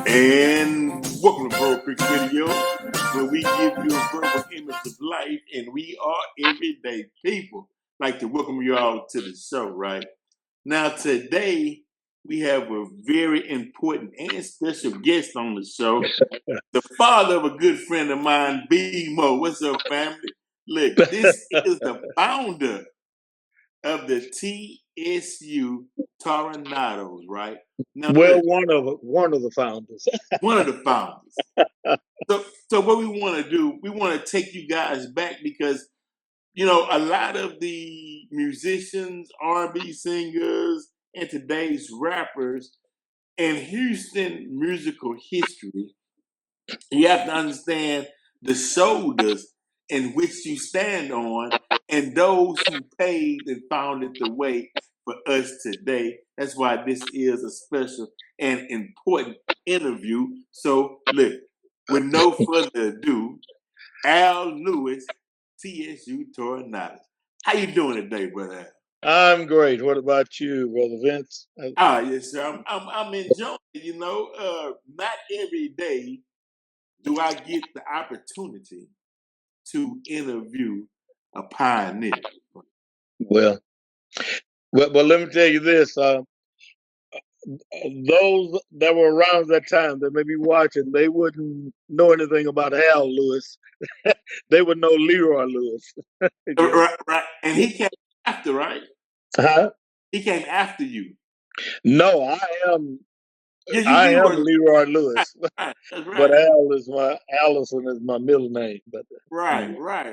And welcome to Verbal Creek Radio, where we give you a verbal image of life, and we are everyday people. I'd like to welcome you all to the show, right? Now, today, we have a very important and special guest on the show, the father of a good friend of mine, B Mo. What's up, family? Look, this is the founder of the TSU Toronadoes, right? Now, Well, look, one of the founders. one of the founders. So what we want to do, we want to take you guys back because a lot of the musicians, R&B singers, and today's rappers in Houston musical history, you have to understand the shoulders in which you stand on and those who paved and founded the way for us today. That's why this is a special and important interview. So look, with no further ado, Al Lewis, TSU Toronadoes. How you doing today, brother? I'm great. What about you, Brother Vince? Yes, sir. I'm enjoying it. Not every day do I get the opportunity to interview a pioneer. Well, well, let me tell you this. Those that were around that time that may be watching, they wouldn't know anything about Hal Lewis. They would know Leroy Lewis. Right. And he came after, right? Huh? He came after you. No, I am. Yeah, I you am were Leroy right. Lewis, Right. That's but right. Allison is my middle name. But Right. yeah,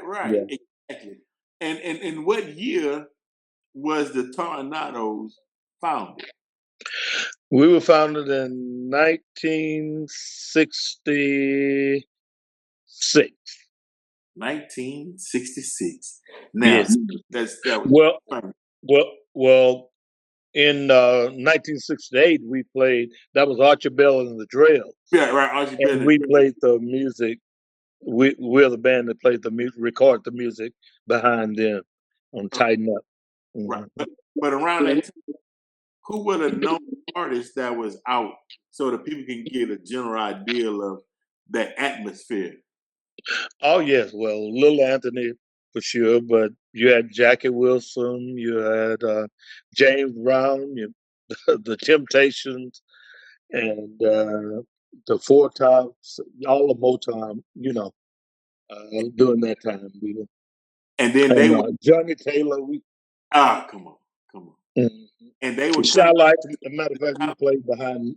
Exactly. And what year was the Tornadoes founded? we were founded in 1966. 1966. Now, Yes. that was Well, fun. well. In 1968, we played. That was Archie Bell and the Drells, Yeah, right. Archie and Bennett. we played the music. We're the band that played the music, recorded the music behind them on Tighten Up. Right. Mhm. But around that time, who were the known artists that was out so that people can get a general idea of that atmosphere? Oh yes, well, Little Anthony for sure, but you had Jackie Wilson, you had James Brown, the Temptations, and the Four Tops, all of Motown. During that time, we were. And then they And would Johnny Taylor, come on. Mhm. And they would come Skylights. As a matter of fact, we oh, played on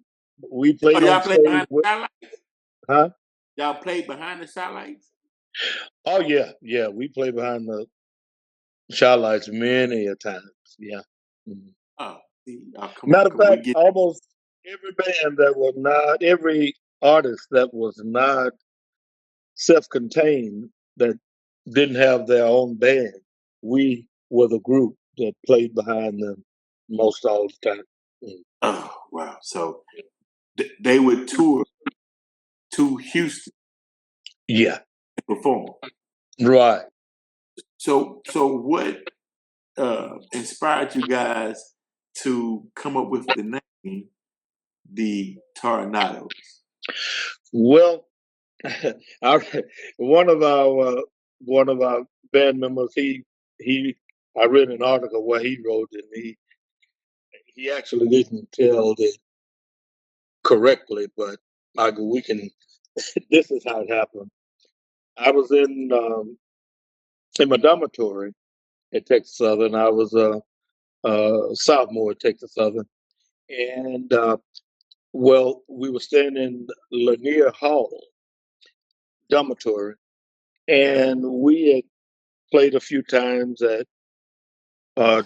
y'all played stage behind with, the skylights? huh? Y'all played behind the skylights? Oh yeah, we played behind the skylights many a times. Yeah. Mhm. Oh, see, Matter of come on, we fact, get almost every artist that was not self-contained, that didn't have their own band, we were the group that played behind them most all the time. Mm. oh wow. So they would tour to Houston Yeah, and perform. right. So what inspired you guys to come up with the name the Tornadoes? Well, our, one of our one of our band members, he I read an article where he wrote, and he actually didn't tell it correctly, but we can. This is how it happened. I was in my dormitory at Texas Southern. I was a sophomore at Texas Southern, and well, we were staying in Lanier Hall dormitory, and we had played a few times at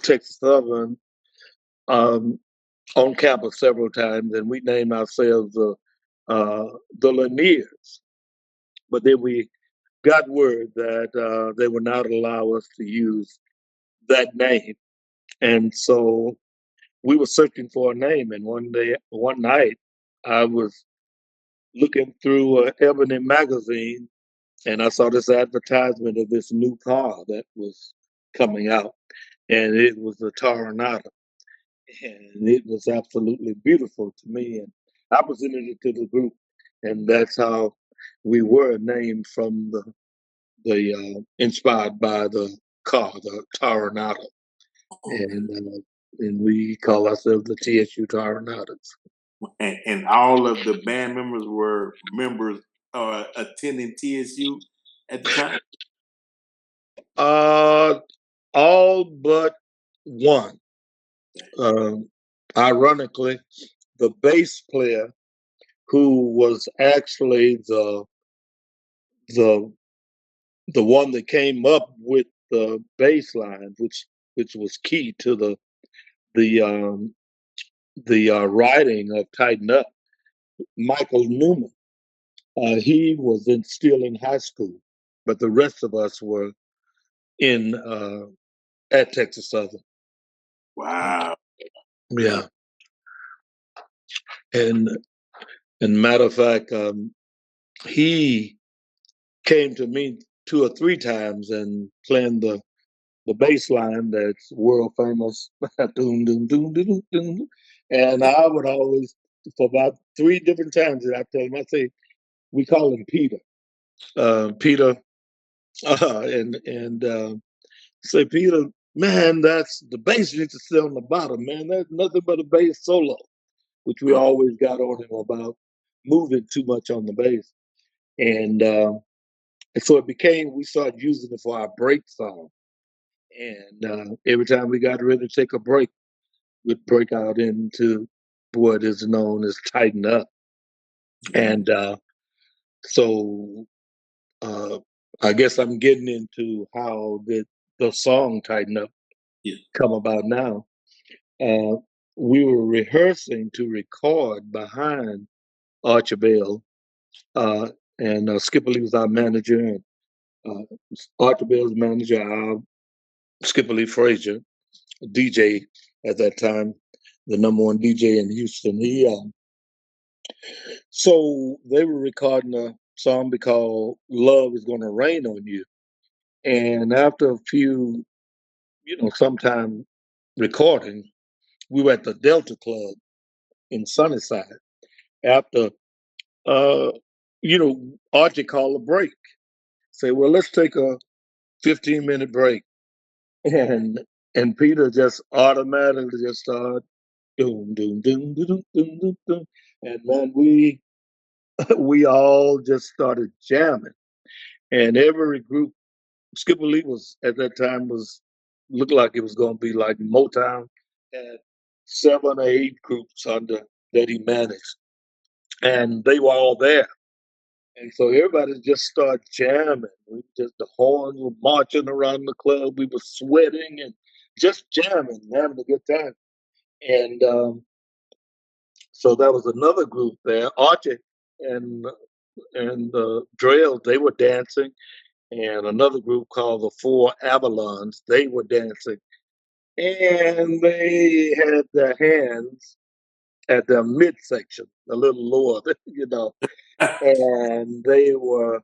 Texas Southern, um, on campus several times, and we named ourselves the Laniers. But then we got word that they would not allow us to use that name, and so we were searching for a name. And one night, I was looking through Ebony magazine, and I saw this advertisement of this new car that was coming out, and it was a Toronado, and it was absolutely beautiful to me. And I presented it to the group, and that's how we were named from the inspired by the car, the Toronado, and we call ourselves the TSU Toronadoes. And all of the band members were members attending TSU at the time. All but one. Ironically, the bass player who was actually the the one that came up with the bass line, which was key to the writing of Tighten Up. Michael Newman. He was still in high school, but the rest of us were in at Texas Southern. Wow. Yeah, and matter of fact, he came to me 2 or 3 times and playing the bass line that's world famous. Doom, doom, doom, doom, doom. And I would always, for about 3 different times, that I tell him, I say, we call him Peter. Peter, and say, Peter, man, that's the bass needs to sit on the bottom, man. That's nothing but a bass solo, which we always got on him about moving too much on the bass. And so it became, we started using it for our break song. And every time we got ready to take a break, we'd break out into what is known as Tighten Up. And so I guess I'm getting into how did the song Tighten Up come about now. We were rehearsing to record behind Archibald, and Skipper Lee was our manager, and Archibald's manager, our Skipper Lee Frazier, DJ at that time, the #1 DJ in Houston. So they were recording a song called "Love Is Gonna Rain on You," and after a few, sometime recording, we were at the Delta Club in Sunnyside. After, Archie called a break. Say, well, let's take a 15-minute break, and Peter just automatically just started doom doom doom doom doom doom doom, and man, we all just started jamming, and every group. Skipper Lee was at that time looked like it was going to be like Motown, had 7 or 8 groups under that he managed, and they were all there. And so everybody just started jamming. The horns were marching around the club. We were sweating and just jamming, having a good time. And so that was another group there. Archie and Drell, they were dancing, and another group called the Four Avalons, they were dancing, and they had their hands at their midsection, a little lower, and they were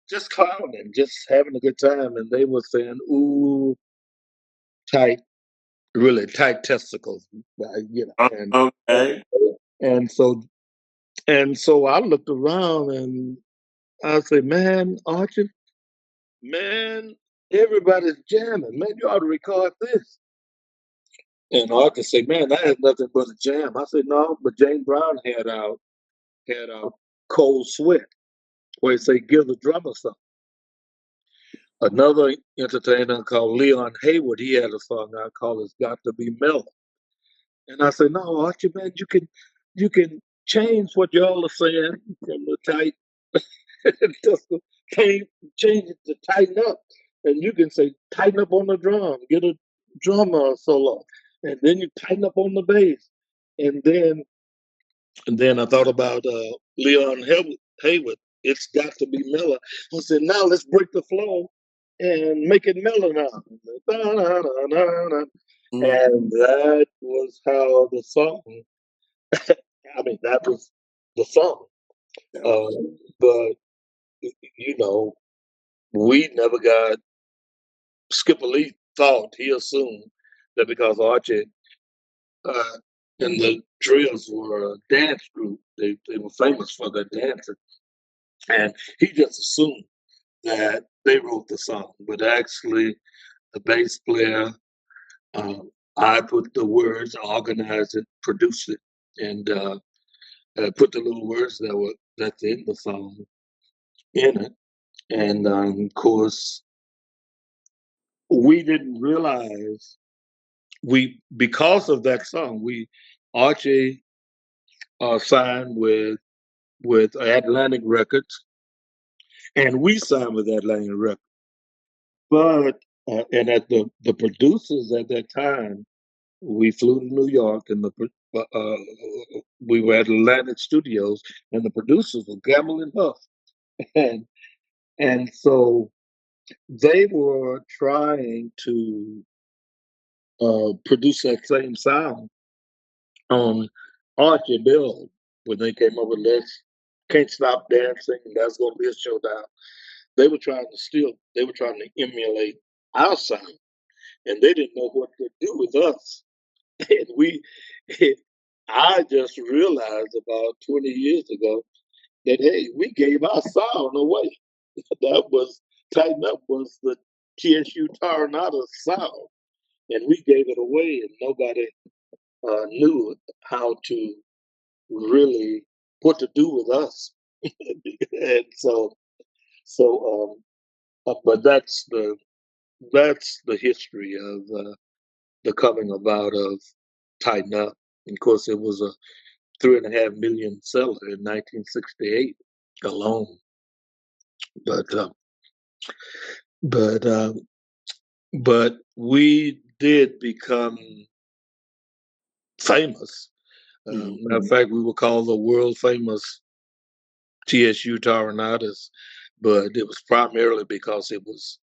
just clowning, just having a good time, and they were saying, "Ooh, tight, really tight testicles," and Okay. and so so I looked around and I said, "Man, Archie, man, everybody's jamming. Man, you ought to record this." And Archie said, "Man, that has nothing but a jam." I said, "No, but James Brown had out Cold Sweat, where he said, 'Give the drummer some.'" Another entertainer called Leon Hayward, he had a song I call "It's Got to Be Mellow." And I said, "No, Archie, man, you can change what y'all are saying from the tight just change it to tighten up. And you can say tighten up on the drum, get a drummer solo, and then you tighten up on the bass. And then I thought about Leon Hayward. It's got to be mellow. I said, now let's break the flow and make it mellow now. And that was how the song. That was the song. But we never got. Skipper Lee thought he assumed that because Archie and the Drills were a dance group. They were famous for their dancing, and he just assumed that they wrote the song, but actually the bass player, I put the words, organized it, produced it, and put the little words that's in the song in it. And of course, we didn't realize because of that song, Archie signed with Atlantic Records, and we signed with Atlantic Records. But and at the producers at that time, we flew to New York, and we were at Atlantic Studios, and the producers were Gamble and Huff, and so they were trying to produce that same sound on Archie Bill when they came up with "Let's Can't Stop Dancing," that's going to be a showdown. They were trying to emulate our sound, and they didn't know what to do with us. And I just realized about 20 years ago that, hey, we gave our sound away. That was Tighten Up was the TSU Toronadoes sound, and we gave it away, and nobody knew how to really what to do with us. And but that's the history of the coming about of Tighten Up. And of course, it was a 3.5 million seller in 1968 alone. But but uh, but we did become famous. Matter of fact, we were called the world famous TSU Toronadoes, but it was primarily because it was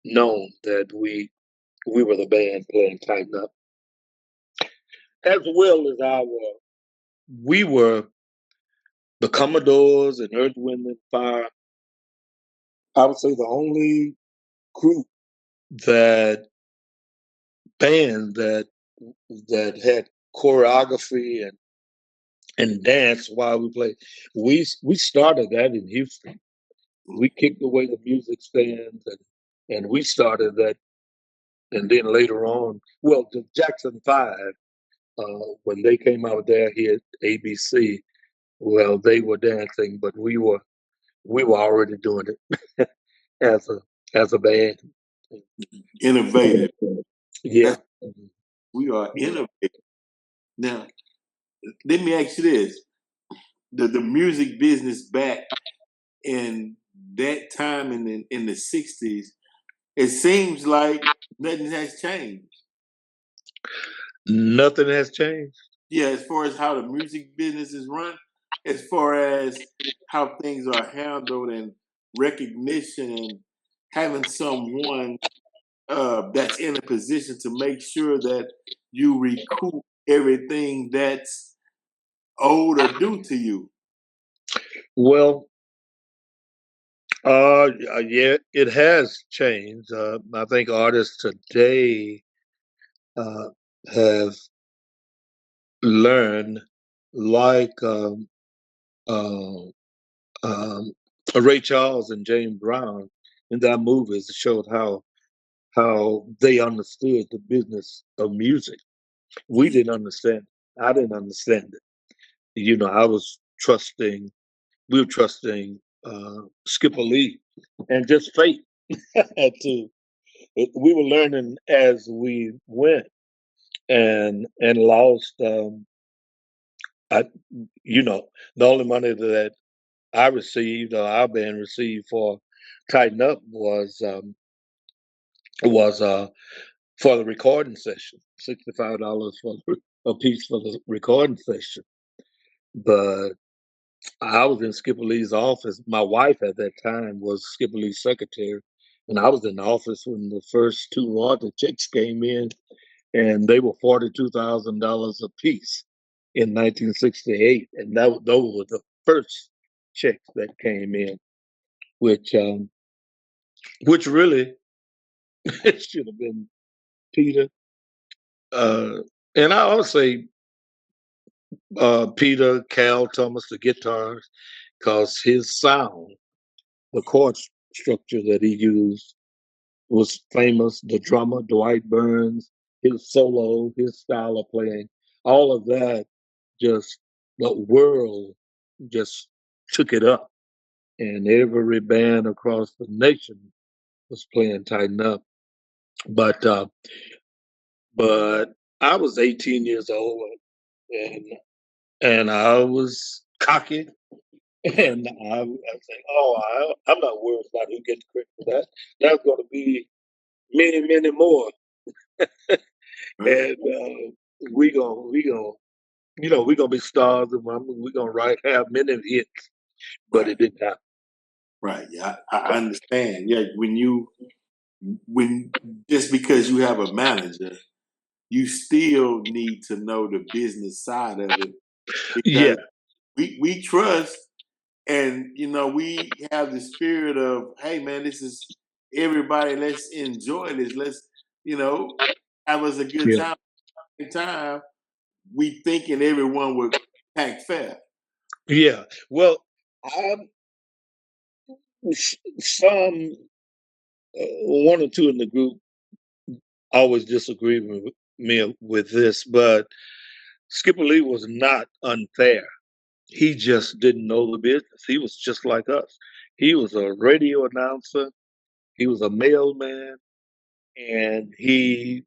known that we were the band playing Tighten Up, as well as we were the Commodores and Earth, Wind and Fire. I would say the only group that band that had choreography and dance while we played. We started that in Houston. We kicked away the music stands and we started that. And then later on, well, the Jackson Five, when they came out there here at ABC, well, they were dancing, but we were already doing it as a band. Innovative. Yeah. We are innovative. Now, let me ask you this. The music business back in that time in the 60s, it seems like nothing has changed. Nothing has changed. Yeah, as far as how the music business is run, as far as how things are handled and recognition and having someone that's in a position to make sure that you recoup everything that's owed or due to you. Well, yeah, it has changed. I think artists today uh, have learned, like uh, um, Ray Charles and James Brown in that movies showed how they understood the business of music. We didn't understand. I didn't understand it. You know, I was trusting. We were trusting Skipper Lee and just fate to we were learning as we went and lost I you know the only money that I received or our band received for Tighten Up was for the recording session, $65 for a piece for the recording session. But I was in Skipper Lee's office. My wife at that time was Skipper Lee's secretary, and I was in the office when the first two royalty checks came in, and they were $42,000 a piece in 1968, and those were the first checks that came in, which really it should have been Peter. Uh, and I would say Peter, Cal, Thomas, the guitars, because his sound, the chord structure that he used was famous. The drummer, Dwight Burns, his solo, his style of playing, all of that, just the world just took it up. And every band across the nation was playing Tighten Up. But but I was 18 years old, and I was cocky, and I said, "Oh, I'm not worried about who gets credit for that. There's going to be many, many more, Right. and we gonna we gonna be stars, and we gonna have many hits." But Right. it didn't happen. Right. Yeah, I understand. Yeah, when just because you have a manager, you still need to know the business side of it Yeah, because we trust and we have the spirit of, hey man, this is everybody, let's enjoy this. Let's, you know, have us a good yeah, time. We thinking everyone would pack fair. yeah. Well, I some one or two in the group always disagree with me with this, but Skipper Lee was not unfair. He just didn't know the business. He was just like us. He was a radio announcer. He was a mailman, and he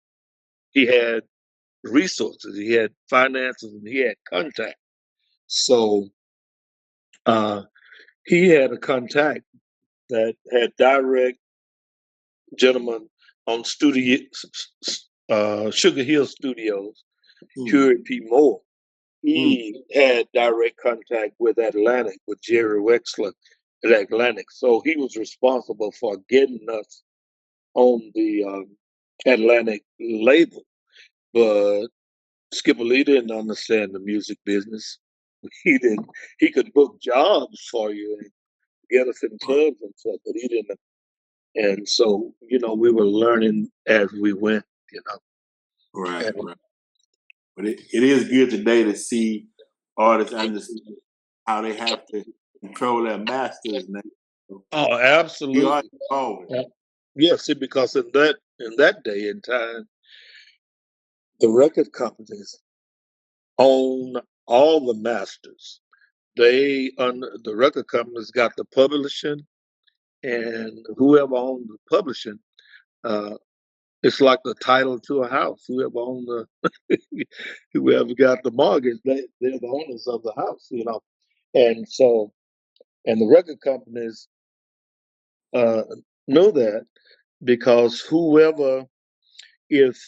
had resources. He had finances, and he had contact. So uh, he had a contact that had direct gentleman on studio, Sugar Hill Studios, Mm, Huey P. Moore. mm, He had direct contact with Atlantic, with Jerry Wexler at Atlantic. So he was responsible for getting us on the Atlantic label. But Skipper Lee didn't understand the music business. He didn't. He could book jobs for you and get us in clubs and stuff, but he didn't. And so, we were learning as we went. You know, right, and right. But it is good today to see artists understand how they have to control their masters now. oh, We are absolutely. evolving. Yes, see, because in that day and time, the record companies own all the masters. The record companies got the publishing, and whoever owned the publishing, uh, it's like the title to a house. Whoever owned whoever got the mortgage, they're the owners of the house. And so, and the record companies uh, know that because whoever, if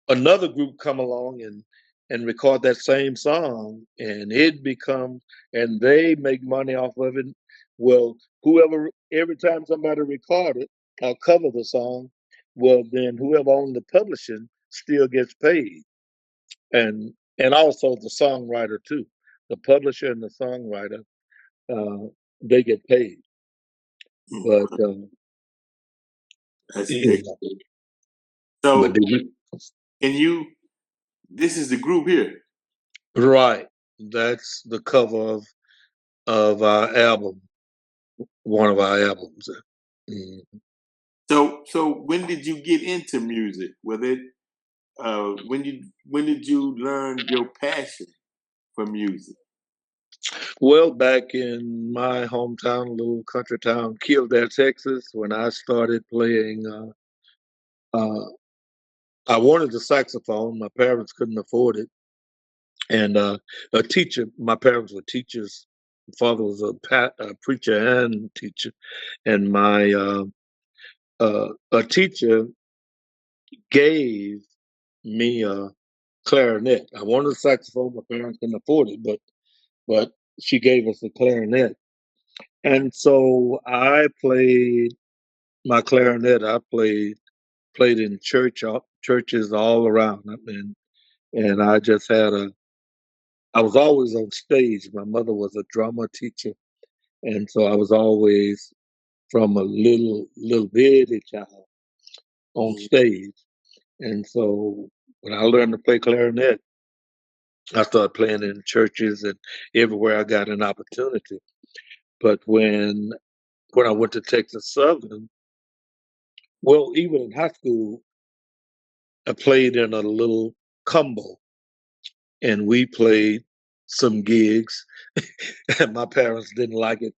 another group come along and record that same song and it becomes and they make money off of it, well, whoever, every time somebody record it or cover the song, well, then whoever owns the publishing still gets paid. And also the songwriter too, the publisher and the songwriter, they get paid. But Mm, that's you know, excellent. but So can you this is the group here. right, that's the cover of our album, one of our albums. Mm. So when did you get into music? Was it when did you learn your passion for music? Well, back in my hometown, little country town, Kildare, Texas, when I started playing, uh, I wanted the saxophone. My parents couldn't afford it, and a teacher. My parents were teachers. My father was a preacher and teacher, and my a teacher gave me a clarinet. I wanted a saxophone. My parents couldn't afford it, but she gave us a clarinet. And so I played my clarinet. I played in churches all around. I mean, and I just had a. I was always on stage. My mother was a drama teacher, and so I was always from a little bitty child on Mm, stage. And so when I learned to play clarinet, I started playing in churches and everywhere I got an opportunity. But when I went to Texas Southern, well, even in high school, I played in a little combo, and we played some gigs. And my parents didn't like it,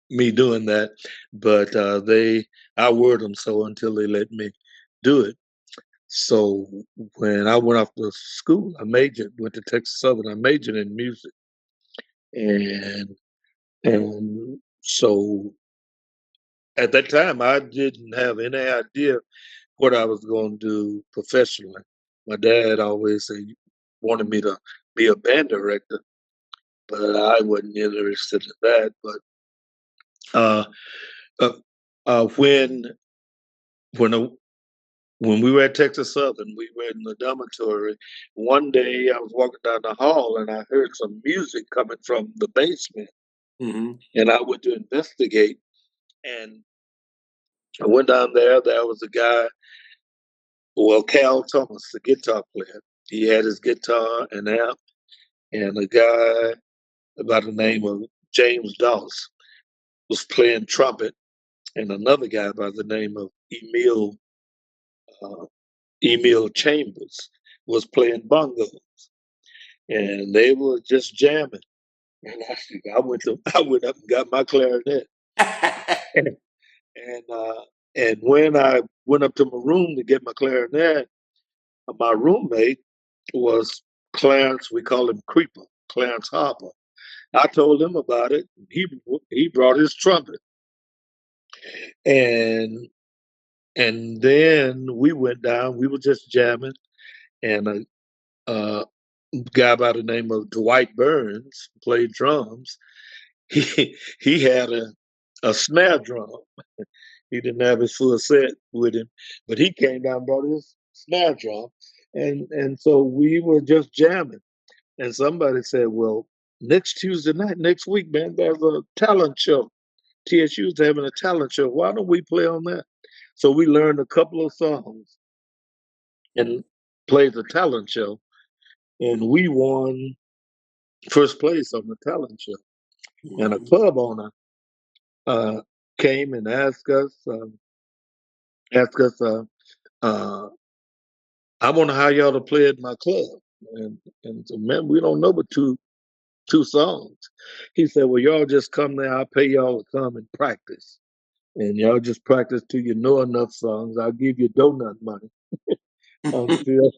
me doing that, but I worried them so until they let me do it. So when I went off to school, went to Texas Southern. I majored in music, and so at that time, I didn't have any idea what I was going to do professionally. My dad always said, wanted me to be a band director, but I wasn't interested in that. But uh, uh, uh, when when uh, when we were at Texas Southern, we were in the dormitory. One day, I was walking down the hall and I heard some music coming from the basement, Mm-hmm. and I went to investigate. And I went down there. There was a guy, well, Cal Thomas, the guitar player. He had his guitar and amp, and a guy by the name of James Doss was playing trumpet, and another guy by the name of uh, Emil Chambers was playing bongos, and they were just jamming. And I went up and got my clarinet, and and, uh, and when I went up to my room to get my clarinet, my roommate was Clarence. We call him Creeper, Clarence Harper. I told him about it. He brought his trumpet, and and then we went down. We were just jamming, and a guy by the name of Dwight Burns played drums. He had a snare drum. He didn't have his full set with him, but he came down and brought his snare drum, and so we were just jamming. And somebody said, "Well, next Tuesday night, next week, man, there's a talent show. TSU's having a talent show. Why don't we play on that?" So we learned a couple of songs and played the talent show, and we won first place on the talent show. And a Mm-hmm. club owner uh, came and asked us, uh, "I want to hire y'all to play at my club." And so, man, we don't know but two songs. He said, "Well, y'all just come there. I'll pay y'all to come and practice, and y'all just practice till you know enough songs. I'll give you donut money until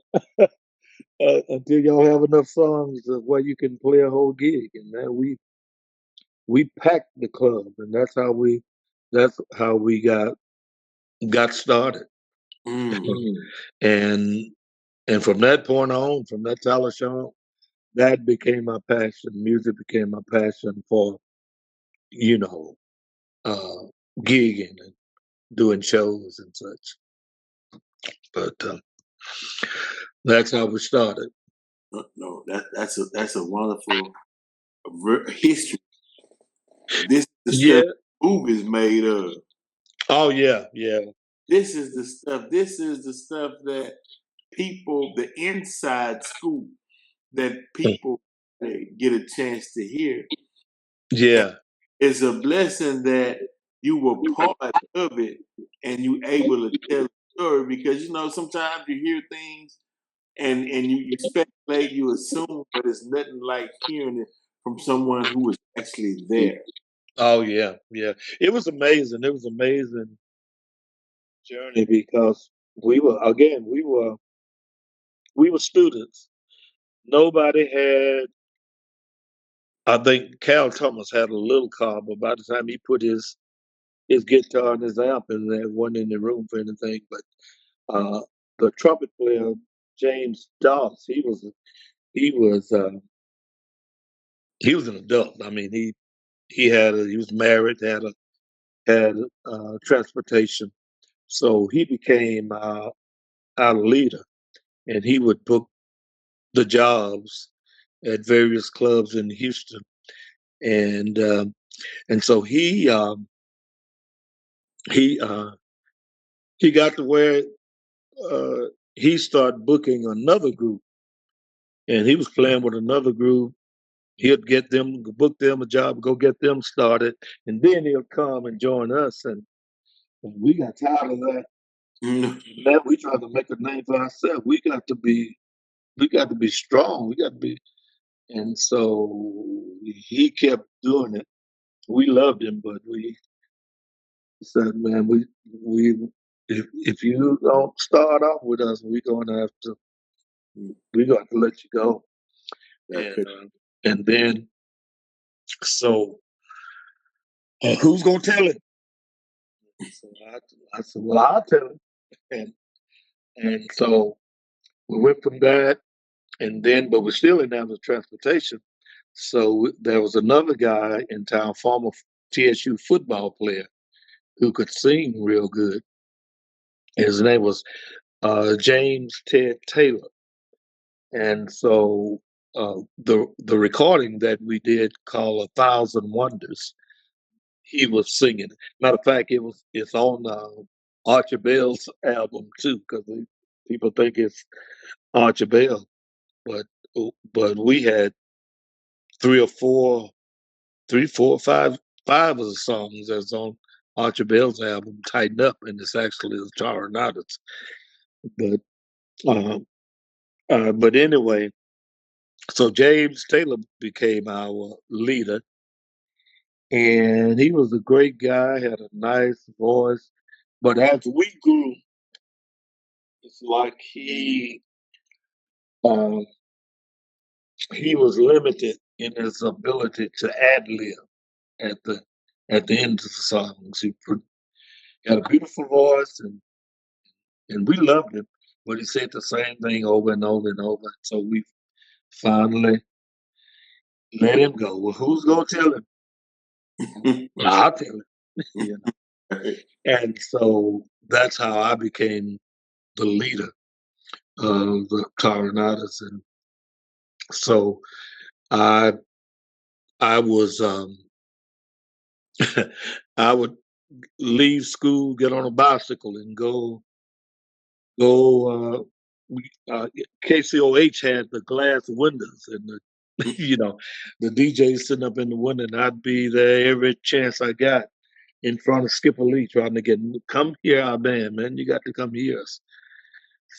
until y'all have enough songs where you can play a whole gig." And man, we packed the club, and that's how we got started. Mm. and and from that point on, from that talent show, that became my passion. Music became my passion for you know uh, gigging and doing shows and such. But that's how we started. No, that's a wonderful history. This is the stuff Yeah. movies made of. Oh yeah. Yeah. This is the stuff. This is the stuff that people, the inside scoop that people get a chance to hear. And Yeah. it's a blessing that you were part of it and you able to tell the story because sometimes you hear things and you speculate, you assume, but it's nothing like hearing it from someone who was actually there. Oh yeah. Yeah. It was amazing. It was amazing journey because we were students. Nobody had. I think Cal Thomas had a little car, but by the time he put his guitar and his amp in there, wasn't in the room for anything. But uh, the trumpet player James Doss, he was uh, he was an adult. I mean, he was married, had transportation, so he became our leader, and he would book the jobs at various clubs in Houston, and and so he he got to where uh, he started booking another group and he was playing with another group. He'd get them, book them a job, go get them started, and then he'll come and join us. And we got tired of that. Now we trying to make a name for ourselves. We got to be strong. We got to be, and so he kept doing it. We loved him, but we said, man, we if you don't start off with us, we're going to let you go. And then so who's gonna tell it? So I said, well, I'll tell it. And so we went from that, and then but we're still in the transportation. So there was another guy in town, former TSU football player, who could sing real good. His name was James Ted Taylor. And so the recording that we did called "A Thousand Wonders," he was singing. Matter of fact, it's on Archie Bell's album too, because people think it's Archie Bell, but we had three or four, five of the songs that's on Archie Bell's album, "Tighten Up," and it's actually the Toronadoes. But but anyway, so James Taylor became our leader, and he was a great guy, had a nice voice. But as we grew, it's like um, he was limited in his ability to ad lib at the end of the songs. He had a beautiful voice, and we loved him, but he said the same thing over and over and over. So we finally let him go. Well, who's gonna tell him? I'll tell him. You know? And so that's how I became the leader of the Coronados, and so I I was I would leave school, get on a bicycle, and go. KCOH had the glass windows, and the DJ sitting up in the window, and I'd be there every chance I got in front of Skipper Lee, trying to come hear our band, man. You got to come hear us.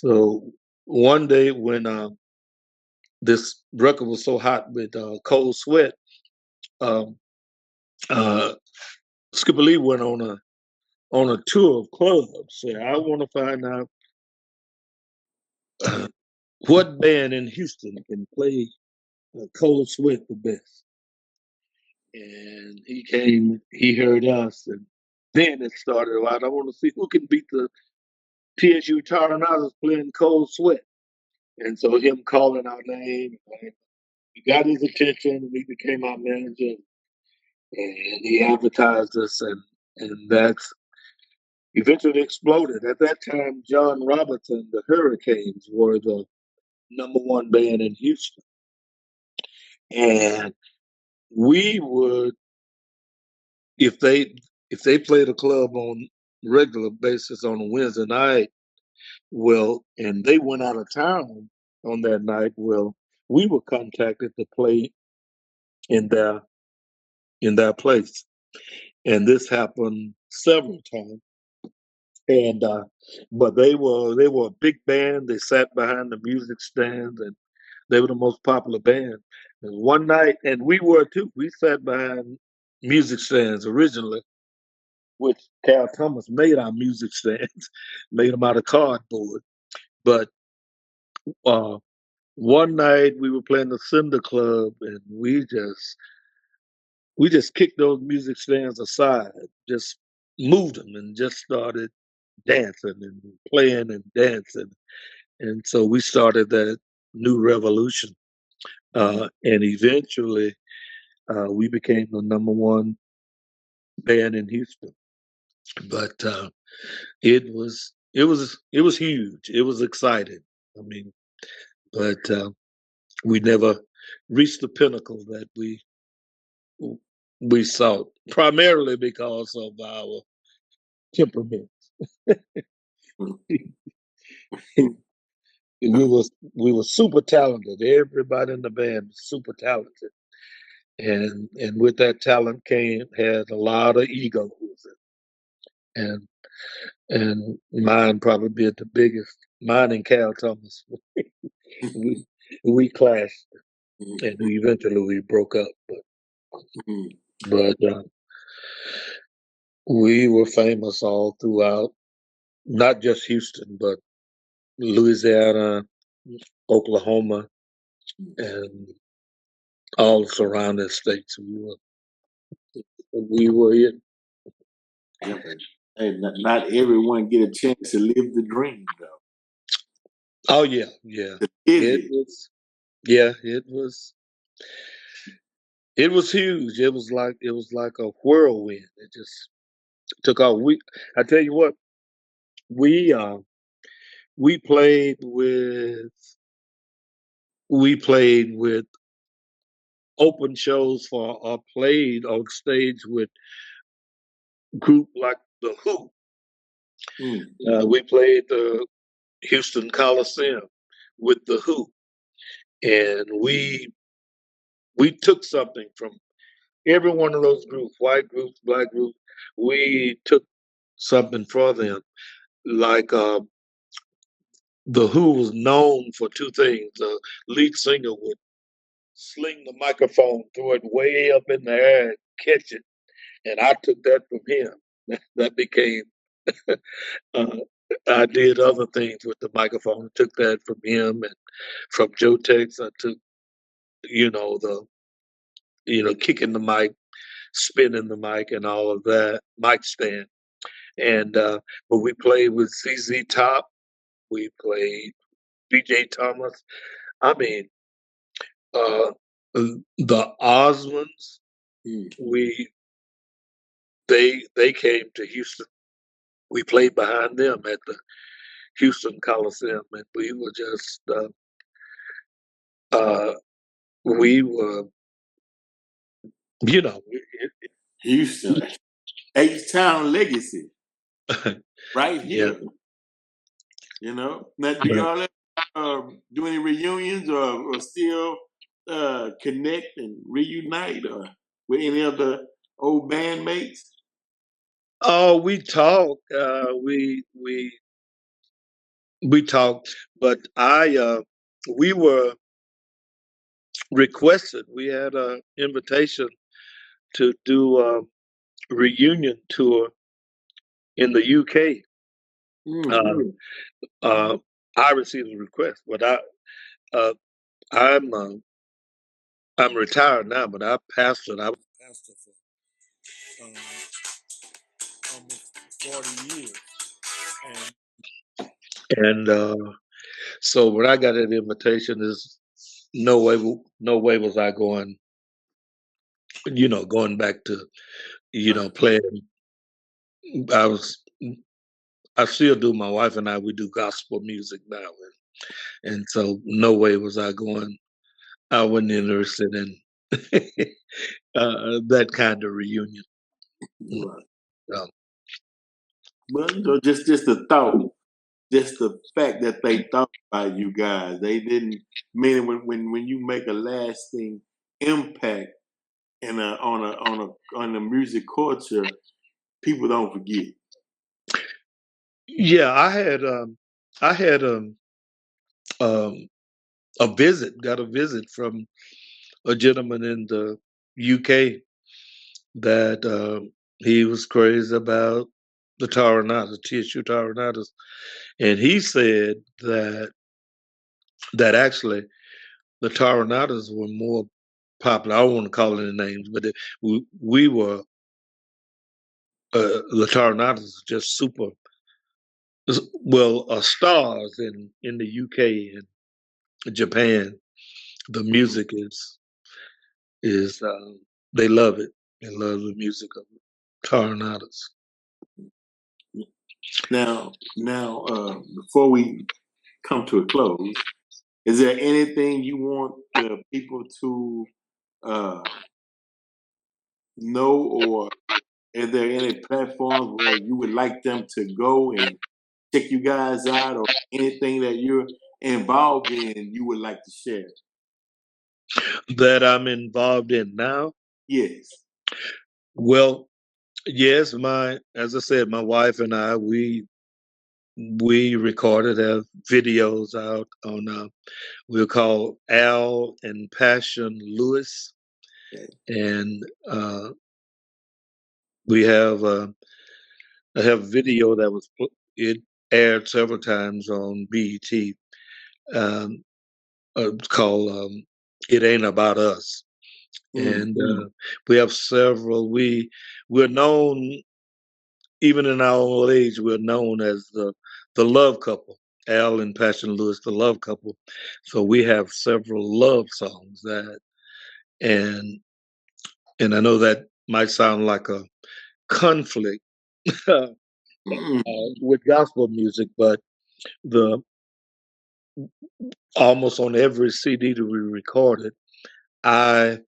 So one day when this record was so hot with Cold Sweat, um, uh, Skipper Lee went on a tour of clubs. So I want to find out what band in Houston can play Cold Sweat the best. And he came, he heard us, and then it started out. I want to see who can beat the TSU Toronadoes playing Cold Sweat. And so him calling our name, we got his attention. We became our manager, and he advertised us, and that's eventually exploded. At that time, John Robertson, the Hurricanes, were the number one band in Houston. And we would, if they played a club on regular basis on a Wednesday night, well, and they went out of town on that night, well, we were contacted to play in their place. And this happened several times. And but they were a big band. They sat behind the music stands, and they were the most popular band. And one night, and we were too. We sat behind music stands originally, which Cal Thomas made our music stands, made them out of cardboard. But one night we were playing the Cinder Club, and we just kicked those music stands aside, just moved them, and just started dancing and playing and dancing. And so we started that new revolution. And eventually we became the number one band in Houston. But it was huge. It was exciting. I mean, but we never reached the pinnacle that we sought, primarily because of our temperament. we were super talented. Everybody in the band was super talented, and with that talent came had a lot of egos, and and mine probably being the biggest. Mine and Cal Thomas, we we clashed, and eventually we broke up. But we were famous all throughout, not just Houston, but Louisiana, Oklahoma, and all the surrounding states. We were in. Yeah, but hey, not everyone get a chance to live the dream though. Oh yeah, yeah. Is It it? was yeah, it was huge. It was like a whirlwind. It just took off. I tell you what, we uh we played with we played with open shows for or played on stage with group like the Who. We played the Houston Coliseum with the Who, and we took something from every one of those groups, white groups, black groups. We took something for them. Like the Who was known for two things. The lead singer would sling the microphone, throw it way up in the air, and catch it, and I took that from him. That became. Uh, I did other things with the microphone. Took that from him, and from Joe Tex, I took the kicking the mic, spinning the mic, and all of that mic stand. And but we played with CZ Top. We played BJ Thomas. I mean, uh, the Osmonds. We they came to Houston. We played behind them at the Houston Coliseum, and we were just uh, we were you know Houston, H Town legacy, right yeah. here. Now do y'all do any reunions or still connect and reunite or with any of the old bandmates? Oh, we talk. We talked, but we were requested. We had an invitation to do a reunion tour in the UK. Uh, uh, I received a request, but uh, I'm uh, I'm retired now, but I pastored. I was a pastor for almost 40 years, and so when I got that invitation, is no way was I going back to playing. I was I still do. My wife and I, we do gospel music now, and so no way was I going. I wasn't interested in that kind of reunion. Right. Um, But just the thought, just the fact that they thought about you guys. They didn't mean when you make a lasting impact on the music culture, people don't forget. yeah, I had um, got a visit from a gentleman in the UK that he was crazy about the Toronadoes, TSU Toronadoes, and he said that actually the Toronadoes were more popular. I don't want to call any names, but we were the Toronadoes just super stars in the UK and Japan. The music is they love it. They love the music of Toronadoes. Now, before we come to a close, is there anything you want the people to uh, know, or is there any platforms where you would like them to go and check you guys out, or anything that involved in you would like to share? That I'm involved in now? Yes. Well, yes, as I said, my wife and I, we recorded, have videos out on, we'll call Al and Passion Lewis. Okay. And we have, I have video that it aired several times on BET, um, called It Ain't About Us. And we have several, we're known, even in our old age, we're known as the love couple. Al and Passion Lewis, the love couple. So we have several love songs and I know that might sound like a conflict with gospel music, but the almost on every CD that we recorded, I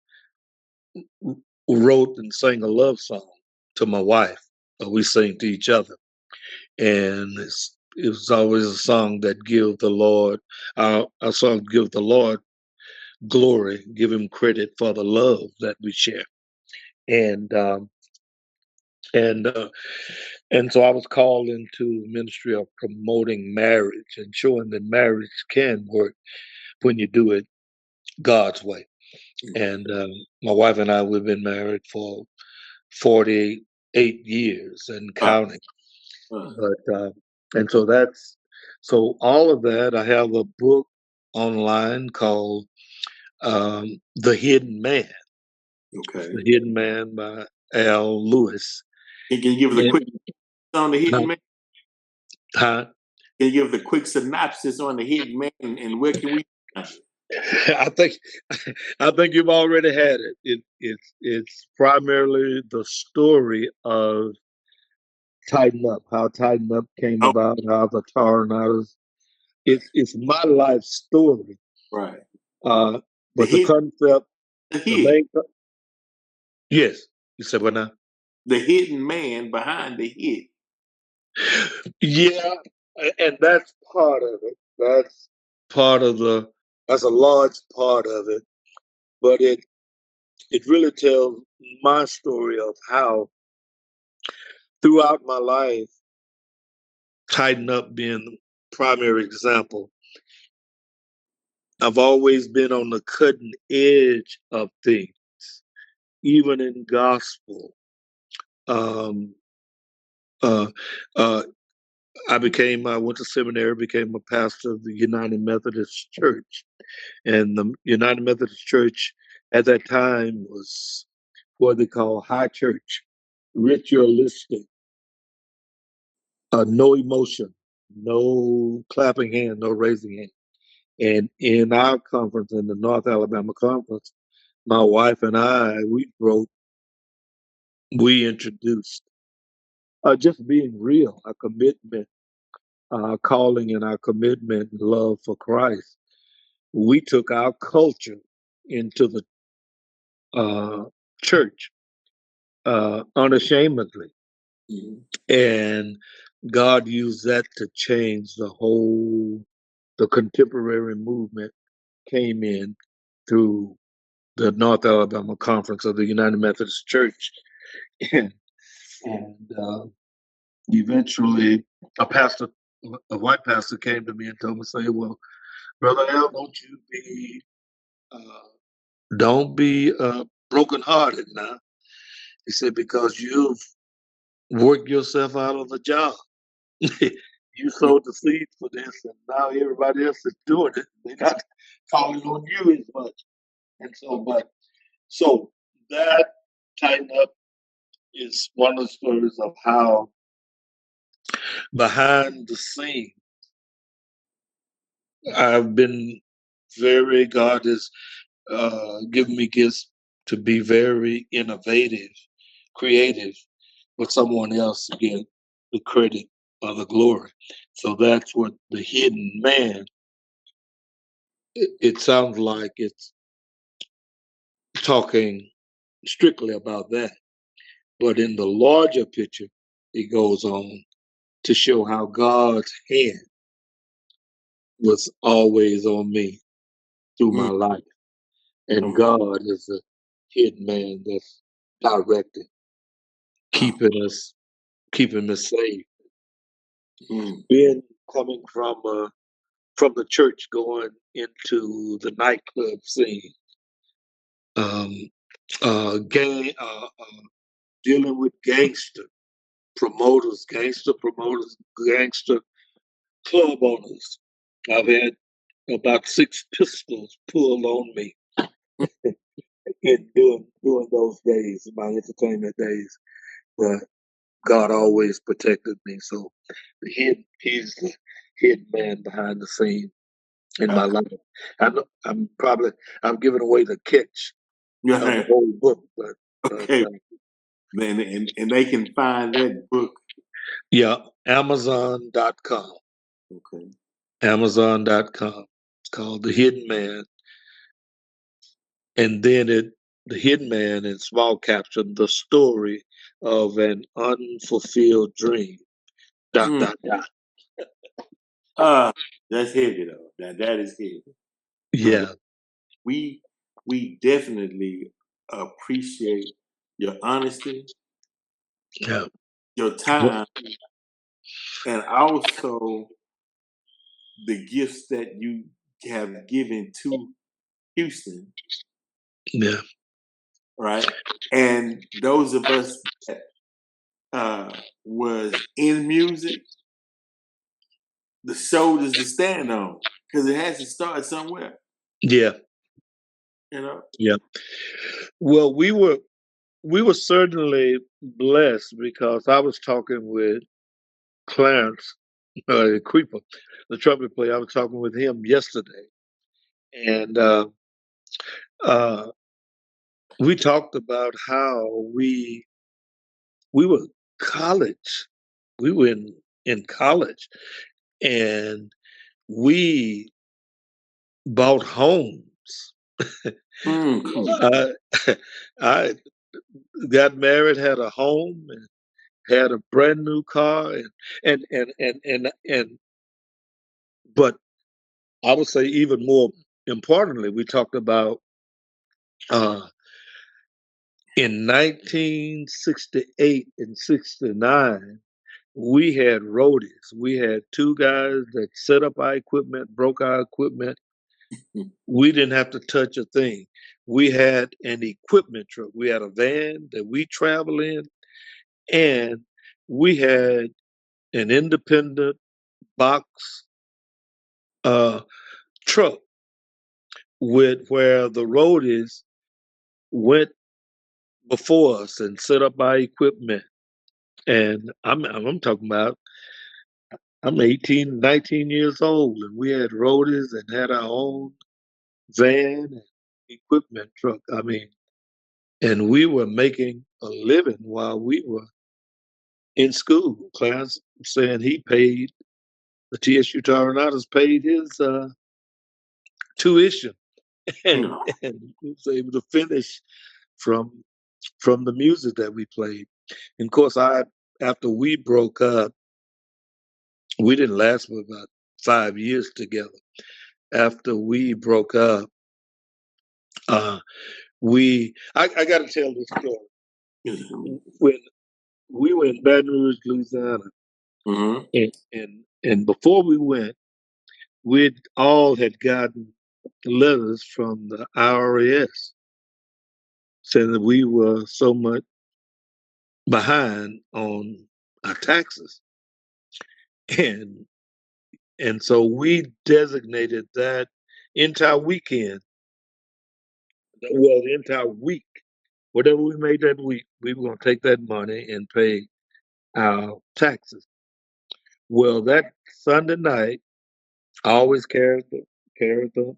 wrote and sang a love song to my wife. We sing to each other, and it was always a song that give the Lord, our song give the Lord glory, give Him credit for the love that we share, and and uh, and so I was called into the ministry of promoting marriage and showing that marriage can work when you do it God's way. And my wife and I, we've been married for 48 years and counting. But and so all of that. I have a book online called The Hidden Man. Okay. The Hidden Man by Al Lewis. Can you give us a quick on the Hidden Man? Huh? Can you give the quick synopsis on the Hidden Man and where can we find it? I think you've already had it. It's primarily the story of Tighten Up, how Tighten Up came about, how the Toronadoes. It's my life story. Right. But the concept, yes, you said what now? The hidden man behind the hit. Yeah, and that's part of it. That's a large part of it. But it really tells my story of how throughout my life, Tighten Up being the primary example, I've always been on the cutting edge of things, even in gospel. Um, uh, uh, I went to seminary, became a pastor of the United Methodist Church. And the United Methodist Church at that time was what they call high church, ritualistic, no emotion, no clapping hand, no raising hand. And in our conference, in the North Alabama conference, my wife and I, we introduced just being real, our commitment, our calling and our commitment and love for Christ. We took our culture into the church unashamedly. Mm-hmm. And God used that to change the contemporary movement came in through the North Alabama Conference of the United Methodist Church. And eventually a white pastor came to me and told me, say, well, Brother Al, don't be brokenhearted now. He said, because you've worked yourself out of the job. You sowed the seeds for this, and now everybody else is doing it. They're not calling on you as much. And so that Tighten Up is one of the stories of how behind the scene God has given me gifts to be very innovative, creative, but someone else to get the credit or the glory. So that's what the hidden man, it sounds like it's talking strictly about that. But in the larger picture, it goes on to show how God's hand was always on me through my life. And Okay. God is a hidden man that's directing, keeping us safe. Mm. Being coming from the church going into the nightclub scene, um, gang, dealing with gangster promoters, gangster club owners. I've had about 6 pistols pulled on me in during those days, my entertainment days. But God always protected me. So he's the hidden man behind the scene in my life. I'm giving away the catch of the Yeah. whole book, but Okay. Man, and they can find that book. yeah, Amazon.com. Okay. Amazon.com. It's called The Hidden Man. And then the hidden man in small caption, the story of an unfulfilled dream. Dot Mm. dot dot. Uh, that's heavy though. That is heavy. But Yeah, we definitely appreciate your honesty, yeah, your time, and also the gifts that you have given to Houston, yeah, right? And those of us that was in music, the shoulders to stand on, because it has to start somewhere, yeah, you know. yeah. Well, we were certainly blessed because I was talking with Clarence Creeper, the trumpet player. I was talking with him yesterday, and uh, we talked about how we were college. We were in college, and we bought homes. Mm. I, I got married, had a home, and had a brand new car, and but I would say even more importantly, we talked about uh, in 1968 and 69. We had roadies. We had two guys that set up our equipment, broke our equipment. We didn't have to touch a thing. We had an equipment truck. We had a van that we travel in, and we had an independent box uh, truck with where the roadies went before us and set up our equipment. And I'm talking about I'm 18, 19 years old, and we had roadies and had our own van and equipment truck. I mean, and we were making a living while we were in school. Clarence saying he paid the TSU Toronadoes paid his tuition, and Mm. and he was able to finish from from the music that we played. And of course, I after we broke up, we didn't last for about 5 years together. After we broke up, uh, I got to tell this story. When we were in Baton Rouge, Louisiana, Mm-hmm. and before we went, we all had gotten letters from the IRS saying that we were so much behind on our taxes, and so we designated that entire weekend, well, the entire week, whatever we made that week, we were going to take that money and pay our taxes. Well, that Sunday night, I always carried the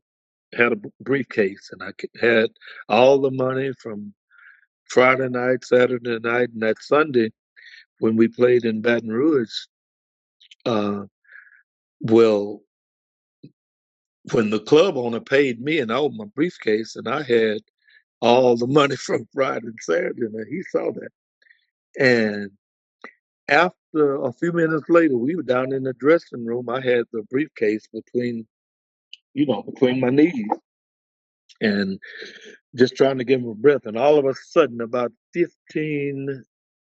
had a briefcase, and I had all the money from Friday night, Saturday night, and that Sunday when we played in Baton Rouge. Uh, well, when the club owner paid me and I opened my briefcase, and I had all the money from Friday and Saturday, and he saw that, and after a few minutes later, we were down in the dressing room. I had the briefcase between my knees and just trying to get my breath. And all of a sudden, about 15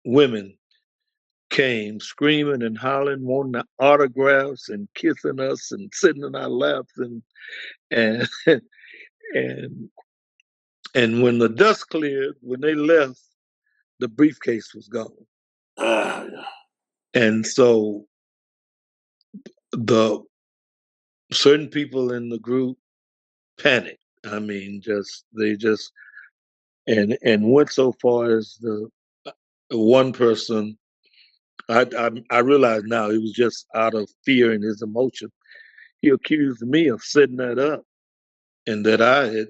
women came screaming and hollering, wanting autographs and kissing us and sitting in our laps and and and when the dust cleared, when they left, the briefcase was gone. Yeah. And so the certain people in the group panicked. I mean, they just and went so far as the one person. I realize now it was just out of fear and his emotion. He accused me of setting that up, and that I had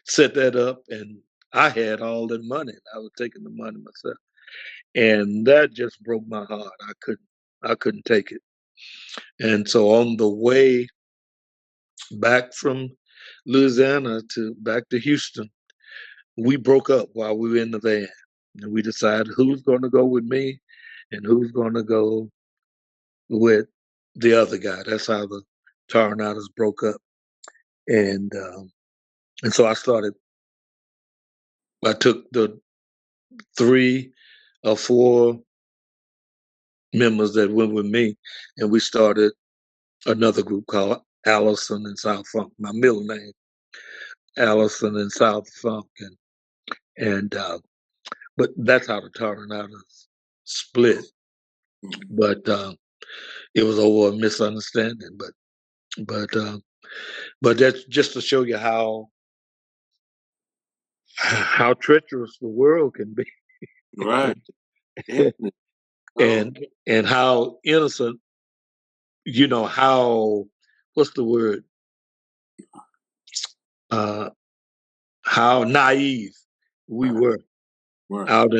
set that up, and I had all the money. I was taking the money myself, and that just broke my heart. I couldn't take it. And so on the way back from Louisiana back to Houston, we broke up while we were in the van, and we decided who's going to go with me and who's going to go with the other guy. That's how the Toronadoes broke up, and so I took the 3 or 4 members that went with me, and we started another group called Allison and South Funk. My middle name, Allison and South Funk, and but that's how the Toronadoes split. But it was over a misunderstanding. But that's just to show you how treacherous the world can be, Right. Yeah. and how innocent. How what's the word? How naive we were Right. out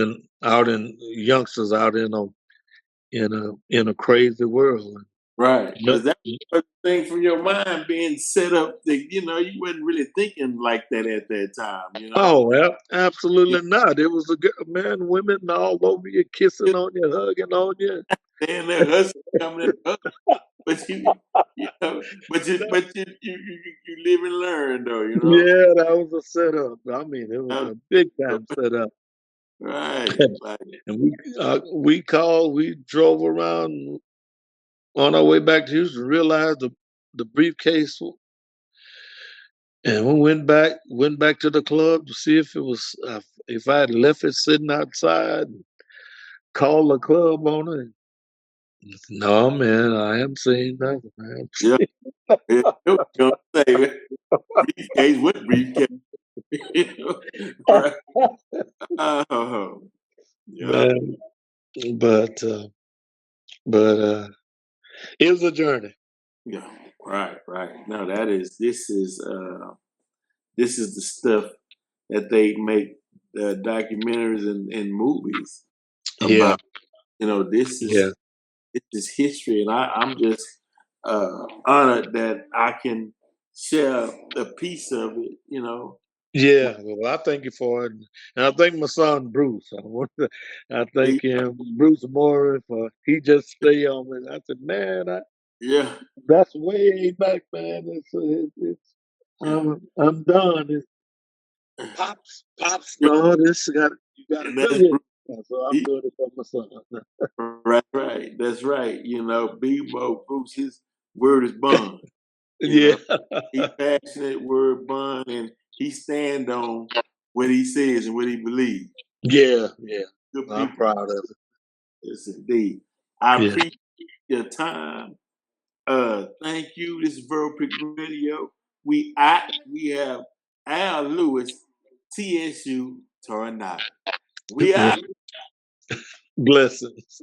in youngsters out in a crazy world. Right. Yep. Because that's the thing from your mind being set up that, you wasn't really thinking like that at that time. Oh well, absolutely not. It was man, women all over you, kissing on you, hugging on you. And they're hustling coming in, but you live and learn though. Yeah, that was a setup. I mean, it was Uh, a big time setup. Right. Like, And we drove around on our way back to Houston, realized the briefcase, and we went back to the club to see if I had left it sitting outside. Called the club owner. No, man, I haven't seen nothing. I haven't yeah, seen. yeah, I was gonna say briefcase with briefcase. Right. Oh, yeah. Man, but it was a journey. Yeah. Right. Right. No, this is the stuff that they make documentaries and movies Yeah, about. This yeah, is history, and I'm just honored that I can share a piece of it. yeah. Well, I thank you for it, and I thank my son Bruce. I thank him, Bruce Moore, for he just stay on me. I said, man, Yeah, that's way back, man. It's yeah, I'm done. It's pops. No, you got to and do that's it. So I'm he, doing it for my son. right. That's right. Bebo Bruce, his word is bond. You Yeah, know, he passionate, word bond, and he stand on what he says and what he believes. yeah. Good I'm people. proud of it. Yes, indeed. I Yeah, appreciate your time. Thank you. This is Verbal Pick Radio. We have Al Lewis, TSU Tornado. We yeah. out. Blessings.